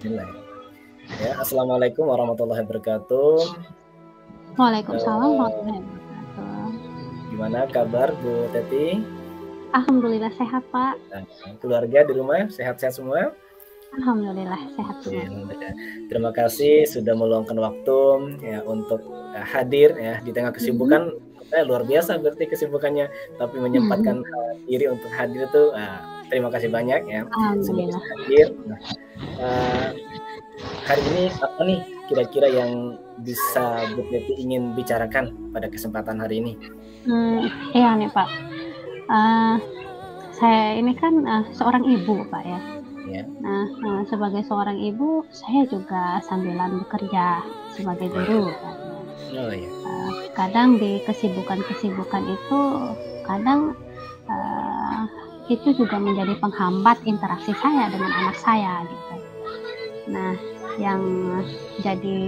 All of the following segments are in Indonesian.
Bismillah. Ya, assalamualaikum warahmatullahi wabarakatuh. Waalaikumsalam Eh, warahmatullahi wabarakatuh. Gimana kabar Bu Teti? Alhamdulillah sehat, Pak. Keluarga di rumah sehat-sehat semua? Alhamdulillah sehat Oke, semua. alhamdulillah. Terima kasih sudah meluangkan waktu ya untuk hadir ya di tengah Mhm. kesibukan. Luar biasa berarti kesibukannya, tapi menyempatkan diri untuk hadir tuh terima kasih banyak ya sudah bisa Alhamdulillah. hadir. Nah, eh, hari ini apa nih kira-kira yang bisa Bu Teti ingin bicarakan pada kesempatan hari ini? Iya nih, Pak. Eee, saya ini kan, seorang ibu, Pak, ya. Ya. Nah, sebagai seorang ibu, saya juga sambilan bekerja sebagai guru kan. Oh ya. Kadang di kesibukan-kesibukan itu, kadang, eee, itu juga menjadi penghambat interaksi saya dengan anak saya, gitu. Nah, yang jadi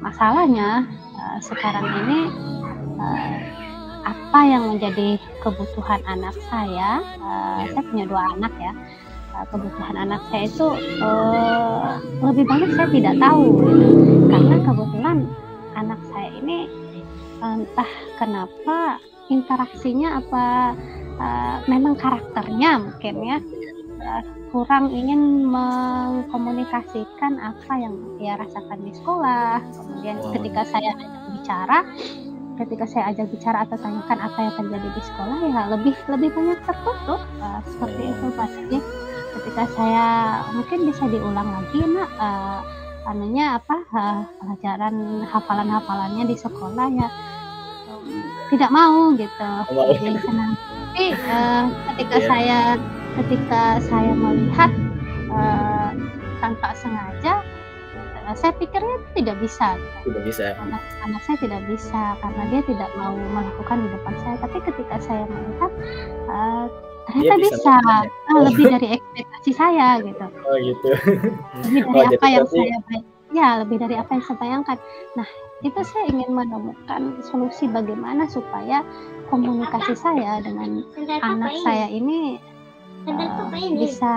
masalahnya, sekarang ini, eee, apa yang menjadi kebutuhan anak saya, Ya. saya punya 2 anak ya, kebutuhan anak saya itu, lebih banyak saya tidak tahu gitu. Karena kebetulan anak saya ini, entah kenapa interaksinya apa, memang karakternya mungkin ya, kurang ingin mengkomunikasikan apa yang ia rasakan di sekolah. Kemudian Oh ketika saya ajak bicara atau tanyakan apa yang terjadi di sekolah, ya lebih banyak tertutup, seperti itu, Pak. Jadi ketika saya mungkin bisa diulang lagi, Nak, pelajaran hafalan-hafalannya di sekolah ya, tidak mau gitu, oh, lebih senang. Tapi, ya. ketika saya melihat, eee, tanpa sengaja, saya pikirnya tidak bisa gitu. Tidak bisa. Anak saya tidak bisa karena dia tidak mau melakukan di depan saya, tapi ketika saya melihat, eee, Dia ternyata bisa bisa, melakukannya. Oh, lebih dari ekspektasi saya gitu. oh gitu. Lebih dari Oh jadi apa yang berarti saya ya, lebih dari apa yang saya bayangkan. Nah, itu saya ingin menemukan solusi bagaimana supaya komunikasi saya dengan anak saya ini, bisa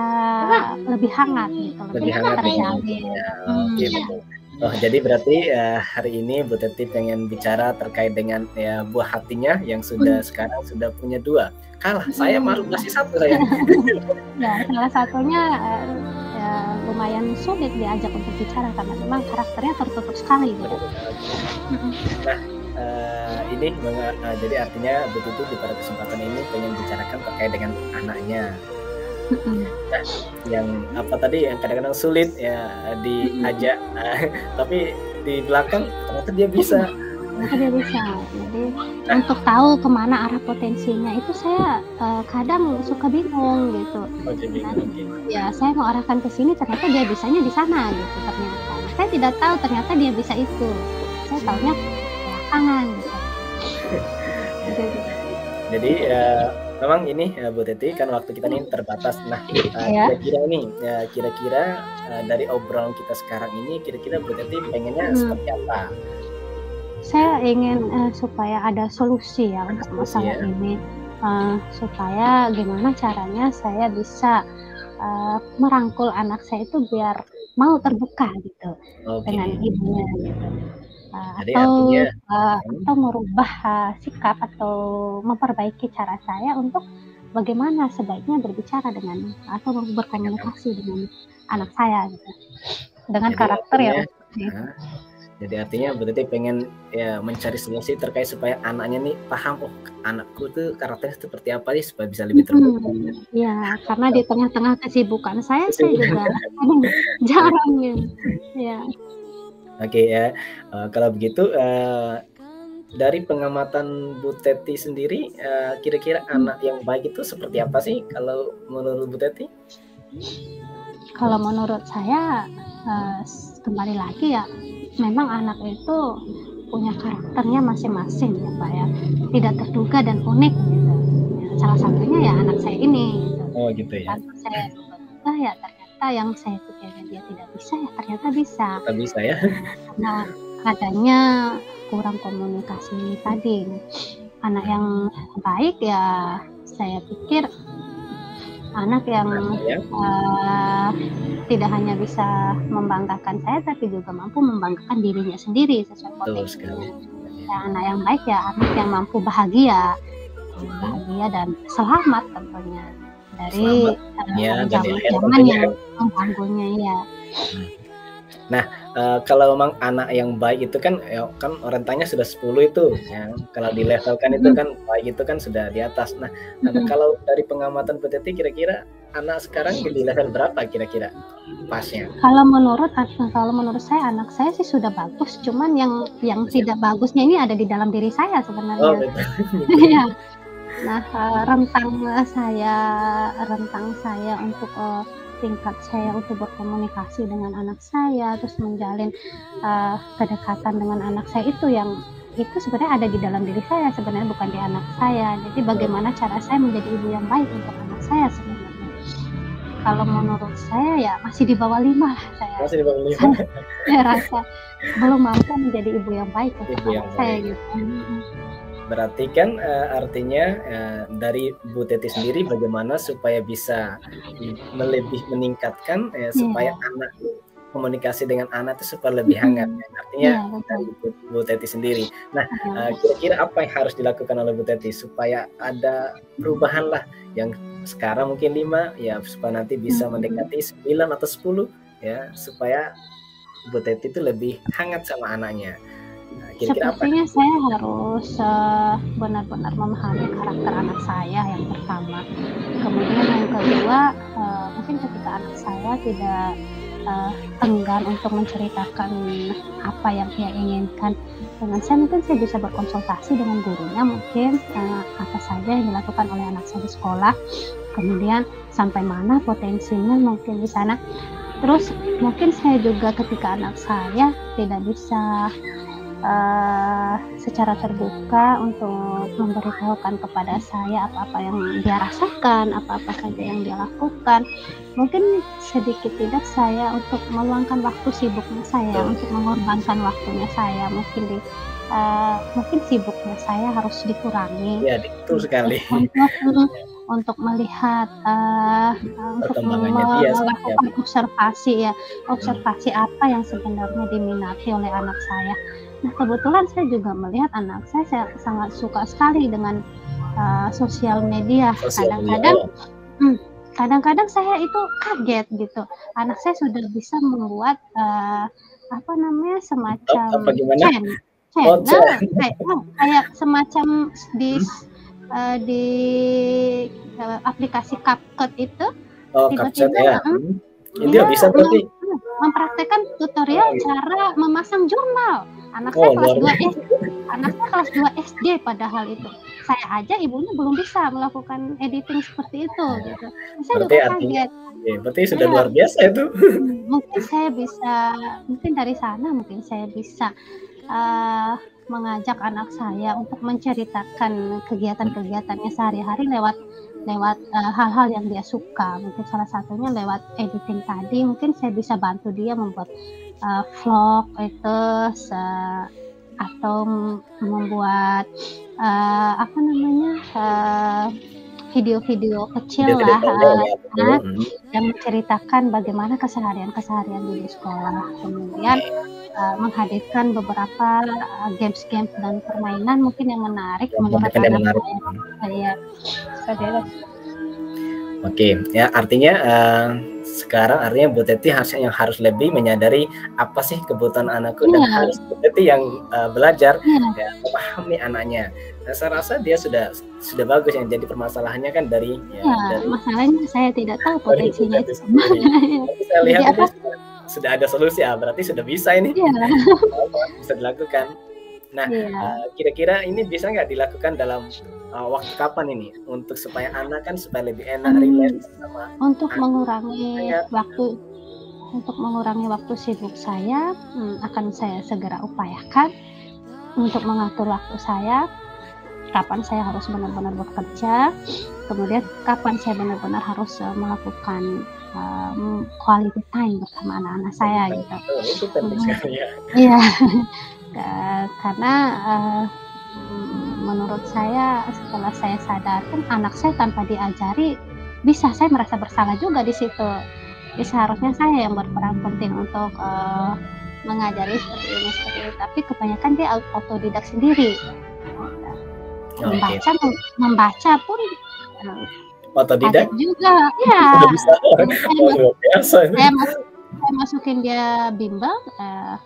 lebih hangat gitu, lebih lebih hangat dengan terjalin. ya, oke betul. Oh jadi berarti hari ini Bu Teti pengen bicara terkait dengan ya buah hatinya yang Mhm. sekarang sudah punya 2. Kalah, saya Mhm. baru masih 1 saya. Ya, salah satunya, lumayan sulit diajak untuk bicara karena memang karakternya tertutup sekali gitu. Mhm. Nah, ini jadi artinya Bu Teti di pada kesempatan ini pengen bicarakan terkait dengan anaknya. Mhm. Nah, yang apa tadi yang kadang-kadang sulit ya Mhm. diajak, tapi di belakang ternyata dia Mhm. bisa. Ternyata dia bisa. Jadi Nah, untuk tahu kemana arah potensinya itu saya, kadang suka bingung gitu. oh jadi Nah, bingung, oke. ya saya mau arahkan ke sini ternyata dia bisanya di sana gitu ternyata. Saya tidak tahu ternyata dia bisa itu. Saya taunya belakangan gitu. Ya. Jadi Jadi, memang ini, Bu Teti kan waktu kita ini terbatas. Nah, ya, kira-kira nih, kira-kira, dari obrolan kita sekarang ini, kira-kira Bu Teti pengennya mhm. seperti apa? Saya ingin, supaya ada solusi ya Ada untuk solusi masalah ya? ini, supaya gimana caranya saya bisa, merangkul anak saya itu biar mau terbuka gitu dengan Oke. ibunya gitu, Jadi artinya atau merubah, sikap atau memperbaiki cara saya untuk bagaimana sebaiknya berbicara dengan atau dengan anak. berkomunikasi dengan anak saya gitu, dengan Jadi karakter artinya yang seperti itu. heeh, jadi artinya Bu Teti pengen ya mencari solusi terkait supaya anaknya nih paham, "Oh, anakku tuh karakternya seperti apa nih?" Supaya bisa lebih terbuka ya. Iya, karena di tengah-tengah kesibukan saya juga Kesibukan. kadang jarang gitu, iya. Oke ya, kalau begitu, dari pengamatan Bu Teti sendiri, kira-kira Mmm, anak yang baik itu seperti apa sih kalau menurut Bu Teti? Kalau menurut saya, kembali lagi ya, memang anak itu punya karakternya masing-masing ya, Pak, ya, tidak terduga dan unik gitu. Ya, salah satunya ya anak saya ini gitu. Oh gitu ya, Tanpa saya duga-duga ya ternyata yang saya pikirkan dia tidak bisa, ya ternyata bisa. tetap bisa ya? Karena adanya kurang komunikasi tadi. Anak Nah, yang baik ya saya pikir anak yang Ya, tidak hanya bisa membanggakan saya, tapi juga mampu membanggakan dirinya sendiri sesuai betul potensinya. sekali. Ya, anak yang baik ya anak yang mampu bahagia, Mhm. dan selamat tentunya Selamat dari ya dan di akhir zaman tentunya yang kan. mengganggunya ya. Mhm. Nah, kalau memang anak yang baik itu kan, ya kan rentangnya sudah 10 itu, ya. Kalau dilevelkan itu Mhm, kan baik itu kan sudah di atas. Nah, mhm. kalau dari pengamatan Bu Teti kira-kira anak sekarang di level berapa kira-kira pasnya? Kalau menurut saya anak saya sih sudah bagus, cuman yang Bagus ya? tidak bagusnya ini ada di dalam diri saya Oh sebenarnya. betul, gitu. Iya. Nah, rentang saya untuk, tingkat saya untuk berkomunikasi dengan anak saya, terus menjalin, kedekatan dengan anak saya itu sebenarnya ada di dalam diri saya sebenarnya, bukan di anak saya. Jadi Oh, bagaimana cara saya menjadi ibu yang baik untuk anak saya sebenarnya. Kalau menurut saya ya masih di bawah 5 lah saya. masih di bawah 5. Saya saya rasa belum mampu menjadi ibu yang baik untuk Ibu anak yang saya baik. gitu. Mhm. Berarti kan, artinya, dari Bu Teti sendiri bagaimana supaya bisa lebih meningkatkan, supaya Iya, anak komunikasi dengan anak itu supaya lebih hangat, mhm. ya. Artinya Iya betul, dari Bu Teti sendiri. Nah, iya. kira-kira apa yang harus dilakukan oleh Bu Teti supaya ada perubahan lah yang sekarang mungkin 5 ya supaya nanti bisa Mhm. mendekati 9 atau 10 ya, supaya Bu Teti itu lebih hangat sama anaknya. Nah, kira-kira apa? Sepertinya saya harus, benar-benar memahami karakter anak saya yang pertama. Kemudian yang kedua, mungkin ketika anak saya tidak, enggan untuk menceritakan apa yang ia inginkan dengan saya, mungkin saya bisa berkonsultasi dengan gurunya mungkin, apa saja yang dilakukan oleh anak saya di sekolah, kemudian sampai mana potensinya mungkin di sana. Terus mungkin saya juga ketika anak saya tidak bisa secara terbuka untuk memberitahukan kepada saya apa-apa yang dia rasakan, apa-apa saja yang dia lakukan. Mungkin sedikit tidak saya untuk meluangkan waktu sibuknya saya, Betul. untuk mengorbankan waktunya saya, mungkin sibuknya saya harus dikurangi Ya, betul sekali. untuk melihat, untuk Perkembangannya dia seperti melakukan apa. observasi ya, Mhm. observasi apa yang sebenarnya diminati oleh anak saya. Nah, kebetulan saya juga melihat anak saya sangat suka sekali dengan, sosial media. Sosial media, Kadang-kadang oh, mmm, kadang-kadang saya itu kaget gitu, anak saya sudah bisa membuat, apa namanya, TikTok apa semacam gimana? Oh, channel kayak semacam mhm, di, aplikasi CapCut itu oh CapCut tiba-tiba ya, dia dia bisa berarti? mempraktekkan tutorial Oh, gitu. cara memasang jurnal. Anak saya Oh, kelas luar 2 biasa. anak saya kelas 2 SD padahal itu. Saya aja ibunya belum bisa melakukan editing seperti itu gitu. Saya Berarti juga artinya kaget. berarti sudah Iya, luar biasa itu. mungkin dari sana mungkin saya bisa, eee, mengajak anak saya untuk menceritakan kegiatan-kegiatannya sehari-hari lewat lewat, hal-hal yang dia suka. Mungkin salah satunya lewat editing tadi, mungkin saya bisa bantu dia membuat, vlog itu, se atau membuat, apa namanya, video-video Video-video kecillah, pendek ya, betul, kan, yang menceritakan bagaimana keseharian-keseharian dia di sekolah. Kemudian, menghadirkan beberapa, games-games dan permainan mungkin yang menarik yang menurut yang anak menarik. saya. Iya, seperti itu. Oke, ya artinya, sekarang artinya Bu Teti harus lebih menyadari apa sih kebutuhan anakku dan Iya, harus Bu Teti yang, belajar iya, ya memahami anaknya. Nah, saya rasa dia sudah bagus yang jadi permasalahannya kan dari iya, ya dari masalahnya saya tidak tahu dari Bu potensinya itu Teti sendiri. kemana ya. Tapi saya Jadi lihat apa ini sudah ada solusi, berarti sudah bisa ini, iya, bisa dilakukan. Nah, iya, kira-kira ini bisa nggak dilakukan dalam, waktu kapan ini? Untuk supaya anak kan supaya lebih enak mmm, rileks sama untuk anak mengurangi saya. waktu sibuk saya, akan saya segera upayakan untuk mengatur waktu saya, kapan saya harus benar-benar bekerja, kemudian kapan saya benar-benar harus, melakukan, quality time bersama anak-anak saya gitu. Oh, itu penting Mhm, sekali ya. iya, karena, menurut saya setelah saya sadarkan anak saya tanpa diajari bisa saya merasa bersalah juga di situ. Ya, seharusnya saya yang berperan penting untuk mengajari seperti ini, tapi kebanyakan dia autodidak sendiri. Membaca pun otodidak juga, ya. Saya masukin dia bimbel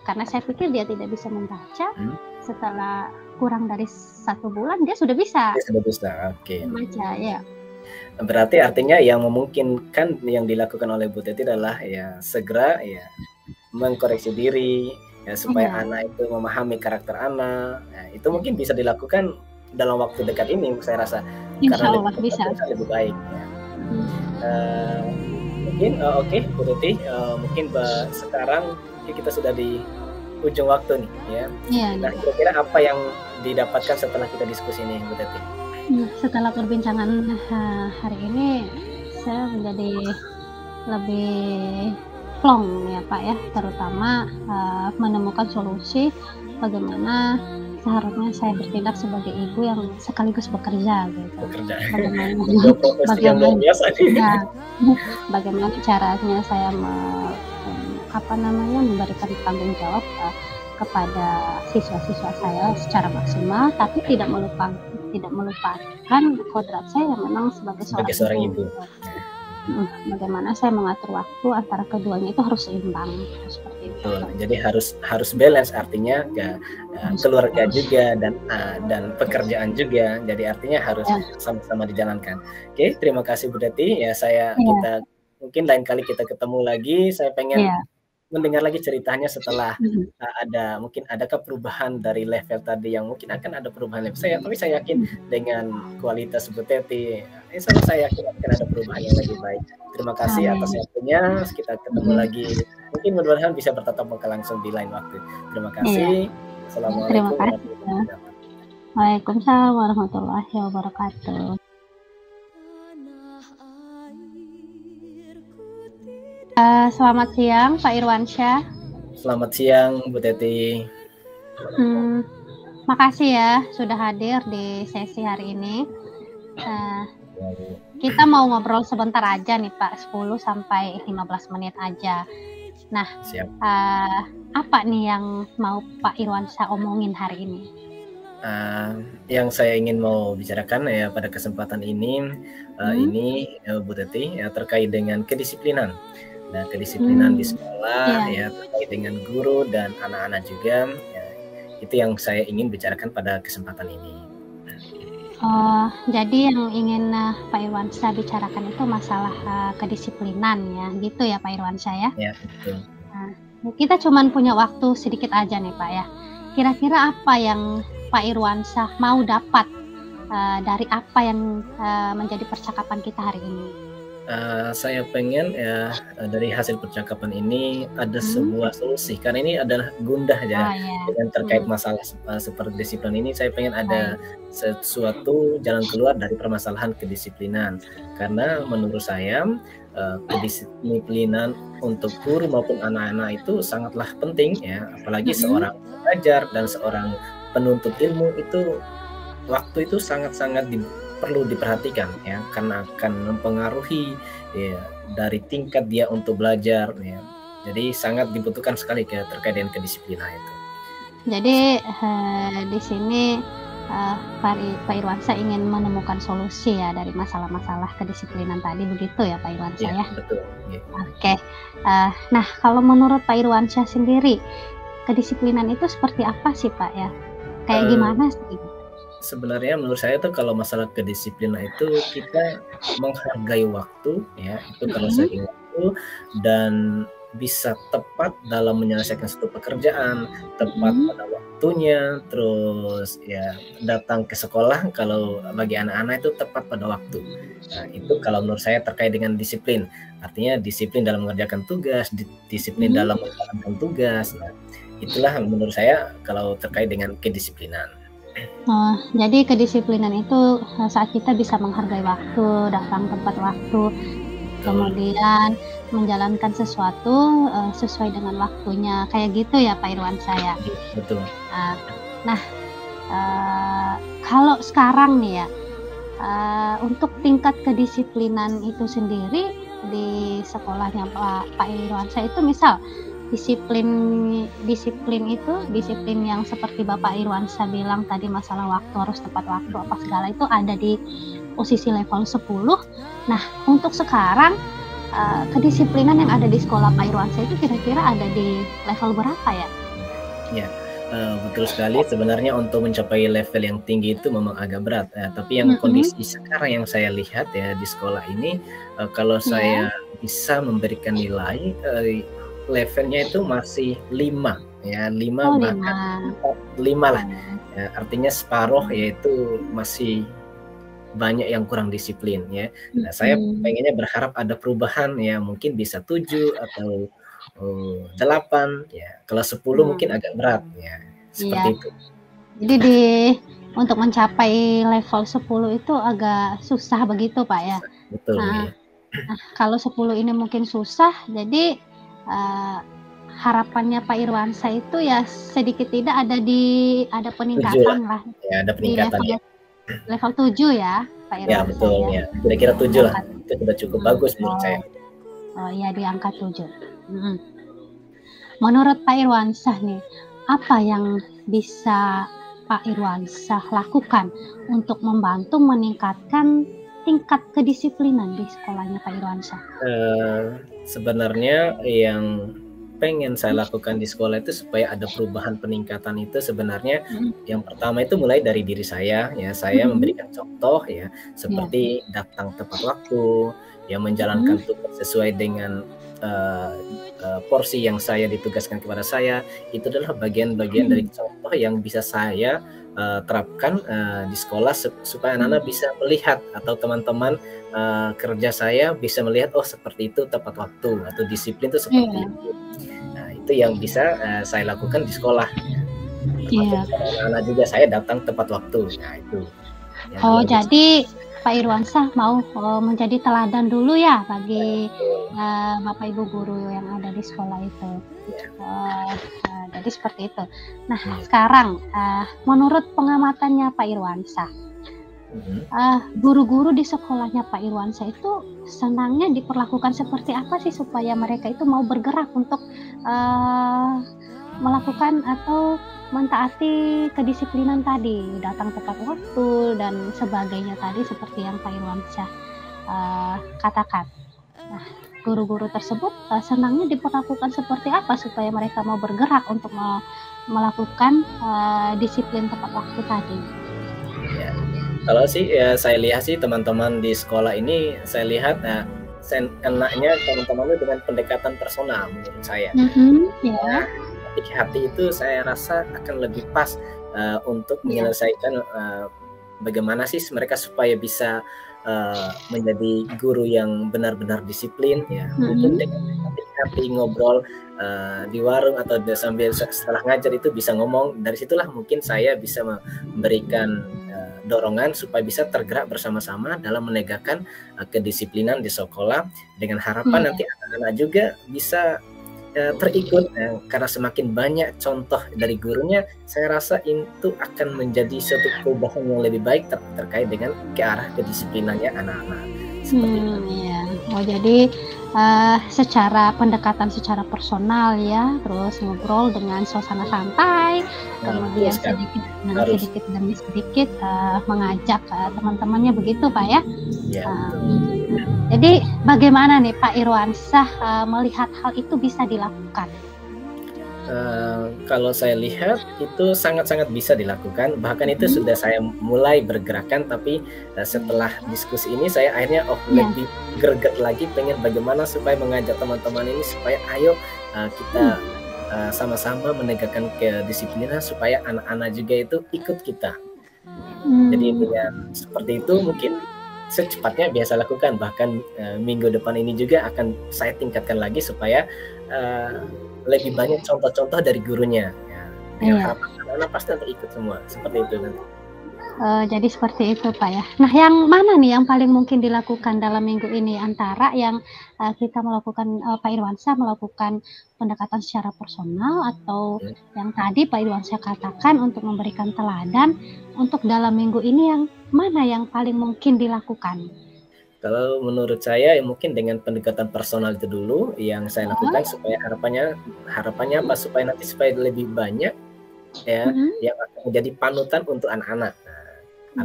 karena saya pikir dia tidak bisa membaca. Setelah kurang dari 1 bulan dia sudah bisa. Oke. Membaca, ya. Berarti artinya yang memungkinkan yang dilakukan oleh Bu Teti adalah ya segera ya mengkoreksi diri ya, supaya anak itu memahami karakter anak. Nah, itu mungkin bisa dilakukan dalam waktu dekat ini, saya rasa. Insya Allah bisa. Lebih baik. Ya. Mungkin oke, Bu Teti, mungkin sekarang kita sudah di ujung waktu nih, ya. Nah, kira-kira apa yang didapatkan setelah kita diskusi ini, Bu Teti? Setelah perbincangan hari ini, saya menjadi lebih plong ya Pak ya, terutama menemukan solusi bagaimana seharusnya saya bertindak sebagai ibu yang sekaligus bekerja gitu. Bagaimana caranya saya memberikan tanggung jawab kepada siswa-siswa saya secara maksimal, tapi tidak melupakan kodrat saya yang memang sebagai seorang ibu. Bagaimana saya mengatur waktu antara keduanya itu harus seimbang, seperti itu. Jadi harus balance, artinya ya, keluarga juga dan pekerjaan juga. Jadi artinya harus sama-sama dijalankan. Oke, terima kasih Bu Teti. Ya kita mungkin lain kali kita ketemu lagi. Saya pengen mendengar lagi ceritanya setelah adakah perubahan dari level tadi, yang mungkin akan ada perubahan level tapi saya yakin dengan kualitas Bu Teti, saya yakin akan ada perubahan yang lebih baik. Terima kasih atas waktunya. Kita ketemu lagi, mungkin mudah-mudahan bisa bertatap muka langsung di lain waktu. Terima kasih. Assalamualaikum warahmatullahi wabarakatuh. Waalaikumsalam warahmatullahi wabarakatuh. Selamat siang Pak Irwansyah. Selamat siang Bu Teti. Makasih ya sudah hadir di sesi hari ini. Kita mau ngobrol sebentar aja nih Pak, 10 sampai 15 menit aja. Nah, apa nih yang mau Pak Irwansyah omongin hari ini? Yang saya ingin mau bicarakan ya pada kesempatan ini, Bu Teti, ya terkait dengan kedisiplinan. Nah, kedisiplinan di sekolah ya terkait dengan guru dan anak-anak juga, ya, itu yang saya ingin bicarakan pada kesempatan ini. Jadi yang ingin Pak Irwansyah bicarakan itu masalah kedisiplinan ya, gitu ya Pak Irwansyah ya? Ya, betul. Kita cuma punya waktu sedikit aja nih Pak ya. Kira-kira apa yang Pak Irwansyah mau dapat dari apa yang menjadi percakapan kita hari ini? Saya pengen ya dari hasil percakapan ini ada sebuah solusi, karena ini adalah gundah ya dengan terkait masalah seperti disiplin ini. Saya pengen ada sesuatu jalan keluar dari permasalahan kedisiplinan, karena menurut saya kedisiplinan untuk guru maupun anak-anak itu sangatlah penting ya, apalagi seorang pengajar dan seorang penuntut ilmu itu waktu itu sangat-sangat perlu diperhatikan ya, karena akan mempengaruhi ya dari tingkat dia untuk belajar ya. Jadi sangat dibutuhkan sekali terkait dengan kedisiplinan itu. Jadi di sini Pak Irwansyah ingin menemukan solusi ya dari masalah-masalah kedisiplinan tadi, begitu ya Pak Irwansyah ya? Betul. Ya. Oke. Nah, kalau menurut Pak Irwansyah sendiri, kedisiplinan itu seperti apa sih Pak ya? Kayak gimana sih? Sebenarnya menurut saya tuh kalau masalah kedisiplinan itu kita menghargai waktu ya, itu kalau saya waktu dan bisa tepat dalam menyelesaikan suatu pekerjaan, tepat pada waktunya, terus ya datang ke sekolah kalau bagi anak-anak itu tepat pada waktu. Nah, itu kalau menurut saya terkait dengan disiplin. Artinya disiplin dalam mengerjakan tugas, disiplin dalam menjalankan tugas. Nah, itulah menurut saya kalau terkait dengan kedisiplinan. Jadi kedisiplinan itu saat kita bisa menghargai waktu, datang tepat waktu, kemudian menjalankan sesuatu sesuai dengan waktunya, kayak gitu ya Pak Irwansyah ya? Betul. Nah, kalau sekarang nih ya, untuk tingkat kedisiplinan itu sendiri di sekolahnya Pak Irwansyah itu, misal disiplin yang seperti Bapak Irwansyah bilang tadi, masalah waktu, harus tepat waktu apa segala, itu ada di posisi level 10. Nah, untuk sekarang kedisiplinan yang ada di sekolah Pak Irwansyah itu kira-kira ada di level berapa ya? Ya, betul sekali. Sebenarnya untuk mencapai level yang tinggi itu memang agak berat. Tapi yang kondisi sekarang yang saya lihat ya di sekolah ini, kalau saya bisa memberikan nilai, levelnya itu masih 5 ya, 5 bahkan 5 lah. Ya, artinya separuh, yaitu masih banyak yang kurang disiplin ya. Nah, saya pengennya berharap ada perubahan ya, mungkin bisa 7 atau 8 ya. Kalau 10 mungkin agak berat ya. Seperti itu. Jadi untuk mencapai level 10 itu agak susah begitu Pak ya. Betul ya. Nah, kalau 10 ini mungkin susah, jadi harapannya Pak Irwansyah itu ya sedikit tidak ada peningkatan lah. Ya, ada peningkatan di ya. Level 7 ya Pak Irwansyah. Ya betul ya. Kira-kira 7 lah. Itu sudah cukup bagus menurut saya. Oh ya, di angka 7. Menurut Pak Irwansyah nih, apa yang bisa Pak Irwansyah lakukan untuk membantu meningkatkan tingkat kedisiplinan di sekolahnya Pak Irwansyah? Sebenarnya yang pengen saya lakukan di sekolah itu supaya ada perubahan peningkatan itu, sebenarnya yang pertama itu mulai dari diri saya ya. Saya memberikan contoh ya, seperti datang tepat waktu ya, menjalankan tugas sesuai dengan porsi yang saya ditugaskan kepada saya. Itu adalah bagian-bagian dari contoh yang bisa saya terapkan di sekolah, supaya anak-anak bisa melihat, atau teman-teman kerja saya bisa melihat, oh seperti itu tepat waktu, atau disiplin itu seperti itu. Nah, itu yang bisa saya lakukan di sekolah. Anak-anak juga saya datang tepat waktu. Nah, itu. Jadi Pak Irwansyah mau menjadi teladan dulu ya bagi Bapak Ibu guru yang ada di sekolah itu. Jadi seperti itu. Nah, sekarang menurut pengamatannya Pak Irwansyah, guru-guru di sekolahnya Pak Irwansyah itu senangnya diperlakukan seperti apa sih supaya mereka itu mau bergerak untuk melakukan atau mentaati kedisiplinan tadi, datang tepat waktu dan sebagainya tadi, seperti yang Pak Irwansyah katakan. Nah, guru-guru tersebut senangnya diperlakukan seperti apa supaya mereka mau bergerak untuk melakukan disiplin tepat waktu tadi? Ya, kalau sih ya, saya lihat sih teman-teman di sekolah ini, saya lihat enaknya teman-teman itu dengan pendekatan personal menurut saya. Hati itu saya rasa akan lebih pas untuk menyelesaikan bagaimana sih mereka supaya bisa menjadi guru yang benar-benar disiplin ya. Mungkin dengan hati ngobrol di warung atau sambil setelah ngajar itu bisa ngomong, dari situlah mungkin saya bisa memberikan dorongan supaya bisa tergerak bersama-sama dalam menegakkan kedisiplinan di sekolah, dengan harapan nanti anak-anak juga bisa terikut, karena semakin banyak contoh dari gurunya, saya rasa itu akan menjadi suatu perubahan yang lebih baik terkait dengan ke arah kedisiplinannya anak-anak. Seperti itu. Jadi secara pendekatan secara personal ya, terus ngobrol dengan suasana santai, kemudian sedikit demi sedikit mengajak teman-temannya, begitu Pak ya? Jadi bagaimana nih Pak Irwansyah melihat hal itu bisa dilakukan? Kalau saya lihat itu sangat-sangat bisa dilakukan, bahkan itu sudah saya mulai bergerakan, tapi setelah diskusi ini saya akhirnya lebih greget lagi, pengen bagaimana supaya mengajak teman-teman ini supaya ayo kita sama-sama menegakkan kedisiplinan supaya anak-anak juga itu ikut kita. Jadi dengan seperti itu mungkin secepatnya biasa lakukan, bahkan minggu depan ini juga akan saya tingkatkan lagi supaya lebih banyak contoh-contoh dari gurunya ya. Dengan harapan anak-anak pasti nanti ikut semua, seperti itu nanti. Jadi seperti itu, Pak, ya. Nah, yang mana nih yang paling mungkin dilakukan dalam minggu ini? Antara yang, kita melakukan, Pak Irwansyah melakukan pendekatan secara personal, atau Hmm. yang tadi Pak Irwansyah katakan untuk memberikan teladan, untuk dalam minggu ini yang mana yang paling mungkin dilakukan? Kalau menurut saya ya mungkin dengan pendekatan personal itu dulu yang saya lakukan Oh, supaya harapannya harapannya apa, supaya nanti supaya lebih banyak ya mhm, yang akan menjadi panutan untuk anak-anak. Nah,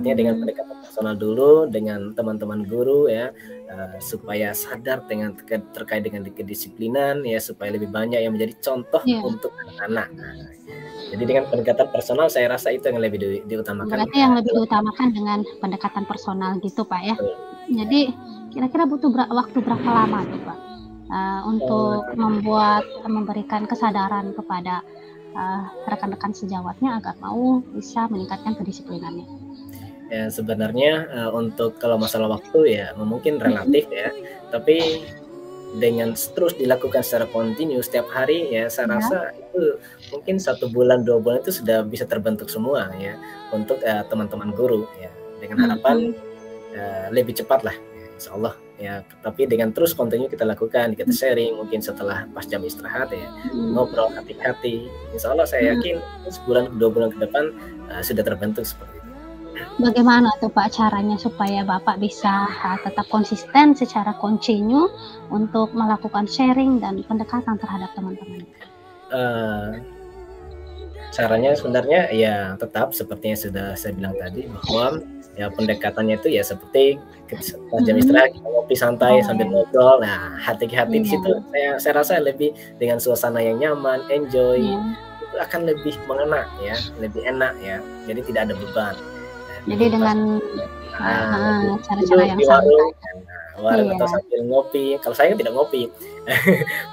artinya dengan mmm, pendekatan personal dulu dengan teman-teman guru ya, supaya sadar dengan terkait dengan kedisiplinan ya, supaya lebih banyak yang menjadi contoh iya, untuk anak-anak. Nah, jadi dengan pendekatan personal saya rasa itu yang lebih diutamakan, berarti yang lebih diutamakan dengan pendekatan personal gitu, Pak, ya. betul. Jadi kira-kira butuh waktu berapa lama tuh, Pak, untuk Eee memberikan kesadaran kepada, rekan-rekan sejawatnya agar mau bisa meningkatkan kedisiplinannya? Ya sebenarnya, untuk kalau masalah waktu ya mungkin Mhm, relatif ya, tapi dengan terus dilakukan secara kontinu setiap hari ya saya iya, rasa itu mungkin 1 bulan, 2 bulan itu sudah bisa terbentuk semua ya untuk, teman-teman guru ya. Dengan harapan, mhm, lebih cepatlah ya insyaallah ya, tapi dengan terus kontinu kita lakukan, kita mhm, sharing mungkin setelah pas jam istirahat ya, mhm, ngobrol hati-hati, insyaallah saya mhm. yakin sebulan, 2 bulan ke depan, sudah terbentuk seperti itu. Bagaimana tuh, Pak, caranya supaya Bapak bisa, tetap konsisten secara kontinu untuk melakukan sharing dan pendekatan terhadap teman-teman? Eee Caranya sebenarnya ya tetap seperti yang sudah saya bilang tadi bahwa ya pendekatannya itu ya seperti pas jam Mhm. istirahat kita ngopi santai Oh, sambil ya. ngobrol. Nah, hati-hati di Iya, situ saya rasa lebih dengan suasana yang nyaman, enjoy, iya. itu akan lebih mengena ya, lebih enak ya. Jadi tidak ada beban. Nah, Jadi lebih pas dengan lagi cara-cara duduk yang di santai. warung, warung Iya, atau sambil ngopi. Kalau saya kan tidak ngopi,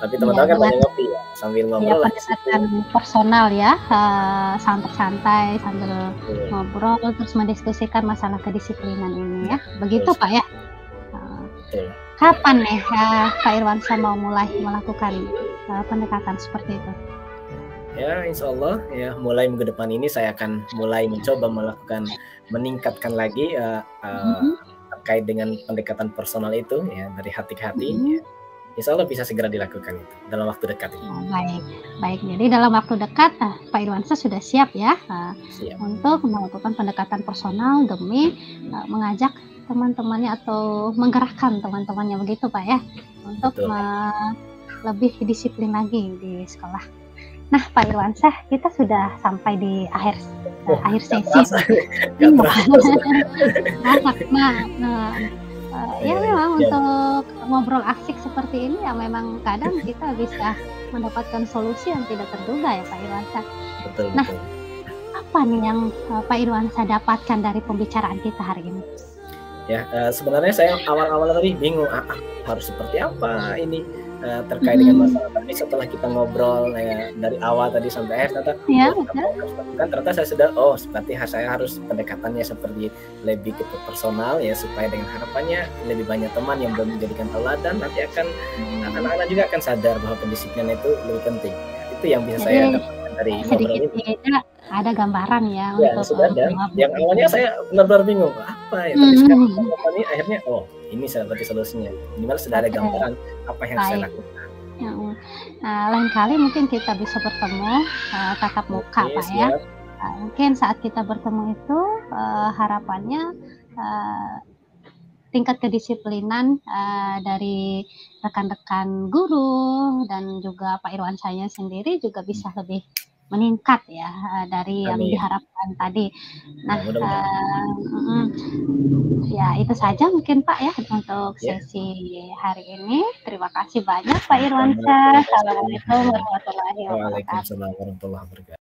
tapi iya, teman-teman kan dengan banyak ngopi ya, sambil ya ngobrol lah di pendekatan situ. personal ya, santai-santai sambil Betul, ngobrol, terus mendiskusikan masalah kedisiplinan ini ya, nah betul begitu, Pak, sekali, ya? Eee, betul. Kapan nih, Pak Irwansyah mau mulai melakukan, pendekatan seperti itu? Ya, insya Allah ya mulai minggu depan ini saya akan mulai mencoba melakukan meningkatkan lagi, Mhm, terkait dengan pendekatan personal itu ya dari hati ke hati mhm. ya. Insya Allah bisa segera dilakukan itu dalam waktu dekat ini. Oh, baik, baik. Jadi dalam waktu dekat, Pak Irwansyah sudah siap ya, Siap, untuk melakukan pendekatan personal demi, mengajak teman-temannya atau menggerakkan teman-temannya begitu, Pak, ya? Untuk betul. lebih disiplin lagi di sekolah. Nah, Pak Irwansyah, kita sudah sampai di Oh, akhir nggak sesi terasa, nih. nggak Iya. terasa sudah. Banyak. Nah, ya Iya, iya. memang Ya, untuk ngobrol asik seperti ini ya memang kadang kita bisa mendapatkan solusi yang tidak terduga ya, Pak Irwansyah. betul, Nah, betul. apa nih yang, Pak Irwansyah dapatkan dari pembicaraan kita hari ini? Ya, sebenarnya saya awal-awal tadi bingung, harus seperti apa ini, terkait dengan Mhm, masalah tapi setelah kita ngobrol ya dari awal tadi sampai akhir ternyata, iya oh apa betul, yang harus dilakukan, ternyata saya sudah, oh seperti saya harus pendekatannya seperti lebih ke personal ya, supaya dengan harapannya lebih banyak teman yang menjadikan teladan, nanti akan mmm, anak-anak juga akan sadar bahwa kedisiplinan itu lebih penting. Ya, itu yang bisa saya jadi dapatkan dari ngobrol sedikit ini. tidak ada gambaran ya Ya, untuk, sudah ada. Yang awalnya melakukan. saya benar-benar bingung, apa ya, tapi sekarang Mhm, ini akhirnya, oh ini berarti solusinya. Minimal sudah ada oke, gambaran apa yang harus saya baik, lakukan. mhm. Nah, lain kali mungkin kita bisa bertemu, tatap muka, Oke, Pak, ya. siap. Mungkin saat kita bertemu itu, harapannya, eee, tingkat kedisiplinan, dari rekan-rekan guru dan juga Pak Irwansyahnya sendiri juga bisa lebih meningkat ya, dari yang Amin. diharapkan tadi. Nah, Ya, mudah-mudahan. mhm, ya itu saja mungkin, Pak, ya untuk Ya, sesi hari ini. Terima kasih banyak Pak sama-sama. Irwansyah. Terima kasih. Assalamualaikum warahmatullahi wabarakatuh. Waalaikumsalam warahmatullahi wabarakatuh.